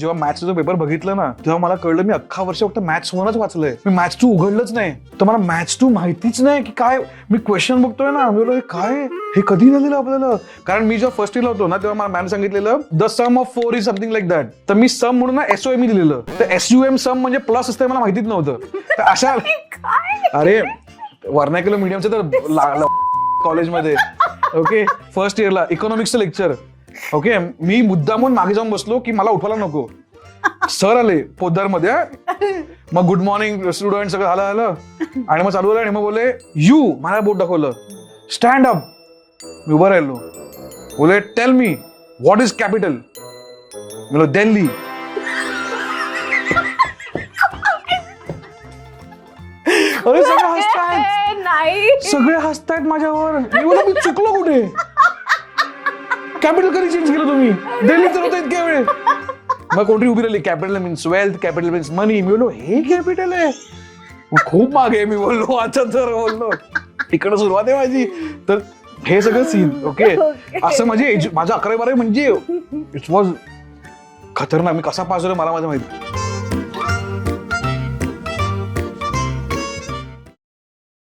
जेव्हा मॅथ्सचा पेपर बघितलं ना तेव्हा मला कळलं मी अख्खा वर्ष फक्त मॅथ्स वरच वाचलंय. मी मॅथ्स 2 उघडलंच नाही. तर मला मॅथ्स 2 माहितीच नाही की काय. मी क्वेश्चन बघतोय ना मी बोललो काय हे कधी झालेलं आपल्याला. कारण मी जेव्हा फर्स्ट इयरला होतो ना तेव्हा मला मॅम सांगितलेलं the sum of 4 is something like that. तर मी सम म्हणून ना SOM दिलेलं. तर SUM सम म्हणजे प्लस असतं मला माहितीच नव्हतं. तर अशा अरे वर्नाक्युलर मीडियमचं तर कॉलेजमध्ये ओके फर्स्ट इयरला इकॉनॉमिक्सचं लेक्चर ओके मी मुद्दामून मागे जाऊन बसलो की मला उठवायला नको. सर आले पोद्दारमध्ये मग गुड मॉर्निंग स्टुडंट सगळं आलं आणि मग चालू झालं आणि मग बोलले यू मला बोट दाखवलं स्टँड अप. मी उभं राहिलो. बोले tell me what is capital. मी दिल्ली. अरे सगळे हसतायत नाही सगळे हसतायत माझ्यावर. मी बोला मी चुकलो कुठे. कॅपिटल कधी चेंज केलं तुम्ही. दिल्ली तर होतं इतक्या वेळ. मग कोणतरी उभी राहिली capital means wealth capital means money. मी बोललो हे कॅपिटल आहे. खूप मागे मी बोललो अच्छा तर बोललो इकडं सुरुवात आहे माझी. तर हे सगळं सीन ओके असं माझं 11-12 म्हणजे इट वॉज खतरनाक. मी कसा पास झालो मला माझं माहिती.